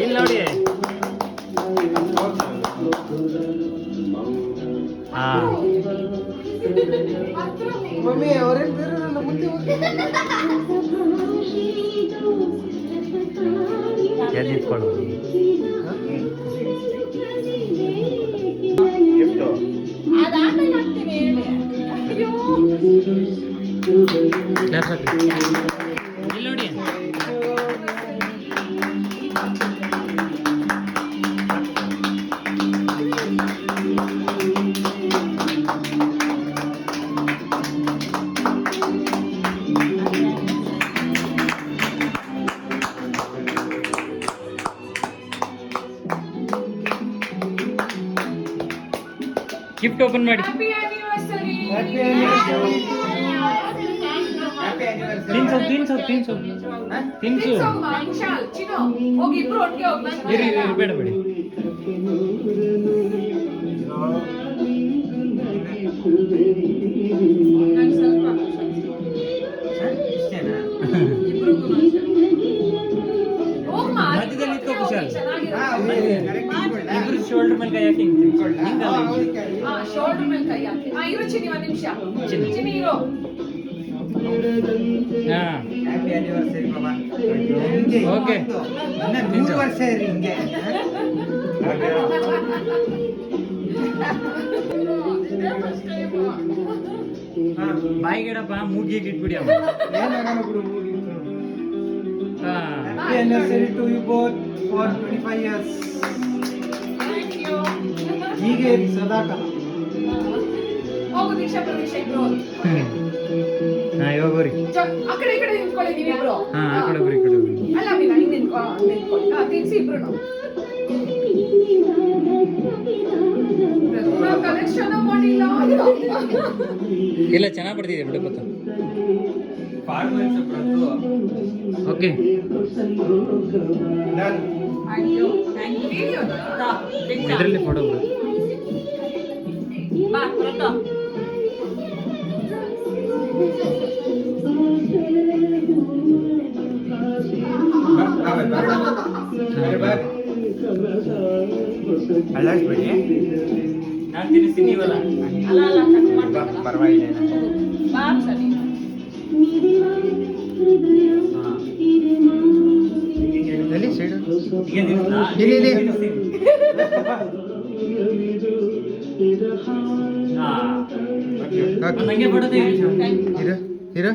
ಇಲ್ಲಿ ನೋಡಿ. ಮಮ್ಮಿ ಅವರೇನು ಬೇರೆ ನನ್ನ ಮುಂದೆ ಹೋಗಿ ಎದ್ದಿಟ್ಕೊಳ್ಳು. ಇಲ್ಲಿ ನೋಡಿ. ಗಿಫ್ಟ್ ಓಪನ್ ಮಾಡಿ. ತಿನ್ಸು ಬೇಡ ಬೇಡಿ. ಮಧ್ಯದಲ್ಲಿ ಇಟ್ಕೋ ಕುಶಾಲ್. ಇಬ್ರು ಶೋಲ್ಡರ್ ಮೇಲೆ ಕೈ ಹಾಕಿ ಶೋಲ್ಡರ್ ಮೇಲೆ ಕೈ ಹಾಕಿ. ಇರು ಚಿನ್ನಿ ಒಂದು ನಿಮಿಷ. ಚಿನ್ನಿ ಇರು. ಹ್ಯಾಪಿ ಆನಿವರ್ಸರಿ ಬಾಬಾ. ಓಕೆ. 3 ವರ್ಷ ಇರಿ ಹಿಂಗೆ. ಬಾಯಿಗಿಡಪ್ಪ ಮೂಗಿಗೆ ಇಟ್ಬಿಡಿ ಅಮ್ಮ. ಏನಾಗಲ್ಲ ಬಿಡು ಮೂಗಿ. Happy anniversary to you both for 25 years. Thank you. ಹೀಗೆ ಇರಿ ಸದಾಕಾಲ. ಹೋಗು ದೀಕ್ಷಾ ಪ್ರದೀಕ್ಷಾ ಇಬ್ರು ಹೋಗಿ. ಇವಾಗ ಹೋಗ್ರಿ. ಆ ಕಡೆ ಈ ಕಡೆ ನಿಂತ್ಕೊಳ್ಳಿ ನೀವಿಬ್ರು. ಆ ಕಡೆ ಹೋಗ್ರಿ, ಈ ಕಡೆ ಹೋಗ್ರಿ. ಅಲ್ಲ ಮೀನಾ ಹಿಂಗ್ ನಿಂತ್ಕೊಳ್ಳಿ. ತಿನ್ಸಿ ಇಬ್ರು. ಕಲೆಕ್ಷನ್ ಮಾಡಿಲ್ಲ. ಇಲ್ಲ ಚೆನ್ನಾಗಿ ಬರ್ತಿದೆ ಬಿಡು ಗೊತ್ತಾ. ಓಕೆ. ಇದರಲ್ಲಿ ಫೋಟೋ ಬಿಡು. ಬಾ ಬರುತ್ತಾ. ಅಲ್ಲಾಡ್ಬೇಡಿ. ನಾನು ತಿನ್ನಿಸ್ತೀನಿ ನೀವಲ್ಲ. ಪರವಾಗಿಲ್ಲ. ಬಾ ಸರಿ. ಎಲ್ಲಿ ಸೈಡು? ಈಗ ತಿನ್ನಿಸ್ಲಾ? ಇಲ್ಲಿ. ನಂಗೆ ಬಿಡೋದೇ ಇರು.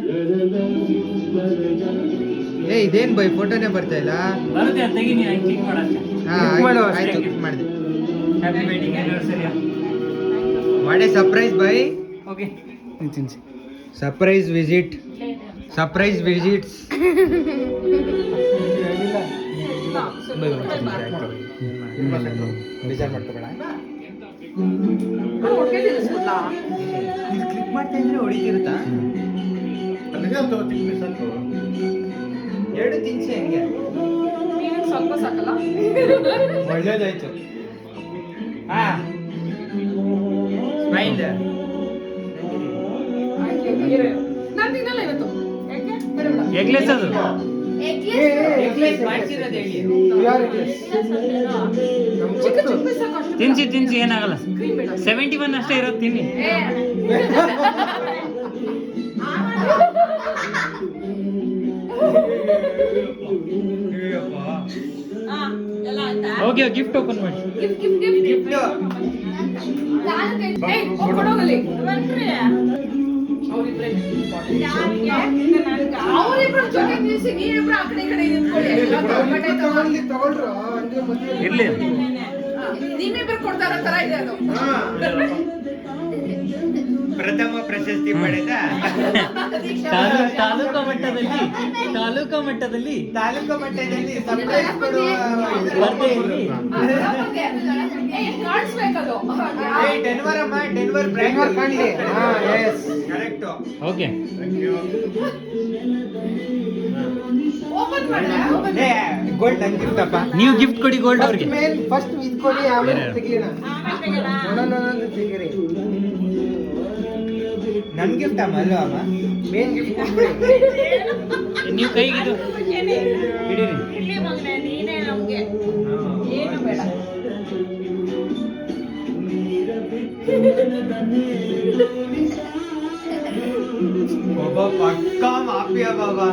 ಇದೇನ್ ಬೈ ಫೋಟೋನೇ ಬರ್ತಾ ಇಲ್ಲ. ಬರುತ್ತೆ ಅಂತ ತೆಗಿ. ನೀನು ಕ್ಲಿಕ್ ಮಾಡಕ್ಕೆ. ಆಯ್ತು ಕ್ಲಿಕ್ ಮಾಡಿದೆ. Happy wedding anniversary. What a surprise bye. Okay ತಿನ್ಸಿ. Surprise visits. ಬೇಜಾರು ಮಾಡ್ಕೋಬೇಡ. ಇದು ಕ್ಲಿಕ್ ಮಾಡ್ತಾ ಇದ್ರೆ ಹೊಡಿತಿರುತ್ತಾ? ಎರಡು ತಿನ್ಸಿ ಹೆಂಗೆ ಸ್ವಲ್ಪ ಸಾಕಲ್ಲ. ಒಳ್ಳೇದಾಯ್ತು. ಸ್ಮೈಲ್. ನಾನು ತಿನ್ನಲ್ಲ ಇವತ್ತು. ಎಗ್ಲೆಸ್ ಅದು. ತಿನ್ಸಿ ಏನಾಗಲ್ಲ. 71 ಅಷ್ಟೇ ಇರೋದು, ತಿನ್ನಿ. ಓಕೆ ಗಿಫ್ಟ್ ಓಪನ್ ಮಾಡಿ. ಅವರಿಬ್ರು ಜೊತೆ ನಿಲ್ಸಿ, ನೀವಿಬ್ರು ಆ ಕಡೆ ಈ ಕಡೆ ಇರ್ಲಿ. ನಿಮ್ಮಿಬ್ರು ಕೊಡ್ತಾರ ತರ ಇದೆ ಅದು. ಪ್ರಥಮ ಪ್ರಶಸ್ತಿ ಪಡೆದ ತಾಲೂಕು ಮಟ್ಟದಲ್ಲಿ ಸರ್ಪ್ರೈಸ್ ಕೊಡುವ ಕಾಣಿಸ್ಬೇಕದು. ಡೆನ್ವರ್ ಬ್ರ್ಯಾಂಡ್ ಕಾಣಲಿ. ಕರೆಕ್ಟ್. ಓಕೆ. ಓಪನ್ ಮಾಡ. ಗೋಲ್ಡ್ ನಂಗಿರ್ತಪ್ಪ. ನೀವು ಗಿಫ್ಟ್ ಕೊಡಿ ಗೋಲ್ಡ್ ಅವ್ರಿಗೆ. ಫಸ್ಟ್ ಇದು ಕೊಡಿ, ಆಮೇಲೆ ತೆಗೀಣ. ತೆಗೀರಿ. ನನ್ ಗಿಫ್ಟ್ ಅಮ್ಮ ಅಲ್ವಾ ಅಮ್ಮ? ಮೇನ್ ಗಿಫ್ಟ್ ನೀವು ಕೈಗಿದು ಹಿಡೀರಿ. ಇರ್ಲಿ ಮಗನೇ, ನೀನೇ ನಮ್ಗೆ ಏನು ಬೇಡ. ಒಬ್ಬ ಪಕ್ಕ ಮಾಫಿಯಾ ಬಾಬಾ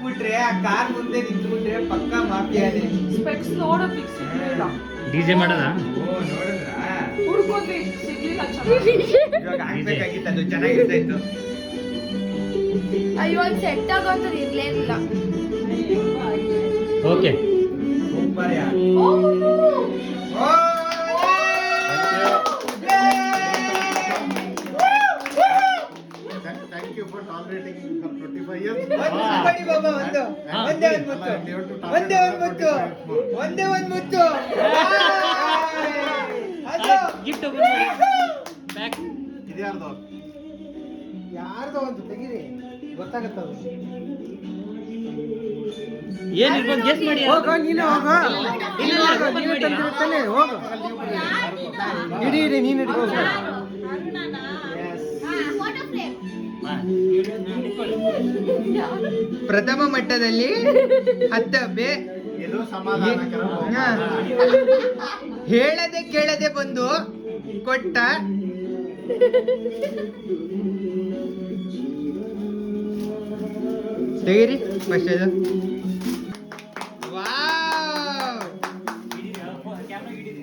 ಬಿಟ್ರೆ ಆ ಕಾರ್ ಮುಂದೆ ನಿಂತ್ಬಿಟ್ರೆ ಪಕ್ಕ ಮಾಫಿಯಾನೆ. ಸ್ಪೆಕ್ಸ್ ನೋಡೋ ಫಿಕ್ಸ್ ಸಿಗ್ಲಿಲ್ಲ. ಡಿಜೆ ಮಾಡೋದಾ? ಓ ನೋಡಿದ್ರಾ? ಹುಡ್ಕೋತಿ ಸಿಗ್ಲಿಲ್ಲ ಚೆನ್ನಾಗಿ. ಇವಾಗ ಆಗ್ಬೇಕಾಗಿತ್ತು, ಅದು ಚೆನ್ನಾಗಿರ್ತಾ ಇತ್ತು. ಅಯ್ಯೋ ಒಂದು ಸೆಟ್ ಆಗೋಂತ ಇರ್ಲೇ ಇಲ್ಲ. Okay. Super yeah. Oh, oh Thank you for tolerating for 25 years. ಬಡಿ ಬಾಬಾ, ಒಂದೇ ಒಂದು ಮುತ್ತು. ಒಂದೇ ಒಂದು ಮುತ್ತು. ಅದು ಗಿಫ್ಟ್ ಓಪನ್ ಮಾಡಿ. ಬ್ಯಾಕ್. ಇದ್ಯಾರ್ದು? ಯಾರ್ದೋ ಒಂದು ತೆಗೀರಿ, ಗೊತ್ತಾಗತ್ತದು. ಏನಿರ್ಬೋದು ಗೆಸ್ ಮಾಡಿ. ಹೋಗೋ ನೀನು, ಹೋಗೋ. ಇಲ್ಲ, ಹೋಗೋ, open ನೀನು ಮಾಡಿ. ತಂದಿರುತ್ತಾನೆ, ಹೋಗು. ಇಡಿ ನೀನು ಹಿಡ್ಕೊ. ಅರುಣನ ಫೋಟೋ ಫ್ರೇಮ್. ಪ್ರಥಮ ಮಟ್ಟದಲ್ಲಿ 10 ಇದು ಸಮಾಧಾನಕರ. ಹೇಳದೆ ಕೇಳದೆ ಬಂದು ಕೊಟ್ಟ ತೆಗೀರಿ ಫಸ್ಟ್ ಇದು.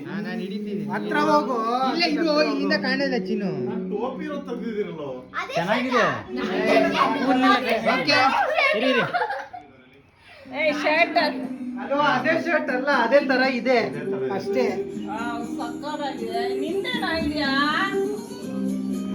ನಾನು ಹಿಡಿತೀನಿ. ಹತ್ರ ಹೋಗು. ಇಲ್ಲ ಇದು ಇಲ್ಲಿಂದ ಕಾಣಲ್ಲ ಚಿನ್ನು. ಟೋಪಿ ಇರೋ ತೆಗ್ದಿದ್ದೀರಲ್ಲ. ಅದೇ ಚೆನ್ನಾಗಿದೆ. ಓಕೆ. ಇರಿ. ಏ ಶರ್ಟ್ ಅಲ್ವಾ, ಅದೇ ಶರ್ಟ್ ಅಲ್ಲ, ಅದೇ ತರ ಇದೆ ಅಷ್ಟೇ. ಸಕ್ಕತ್ತಾಗಿದೆ. ನಿಂದೇನಾಗಿದ್ಯಾ?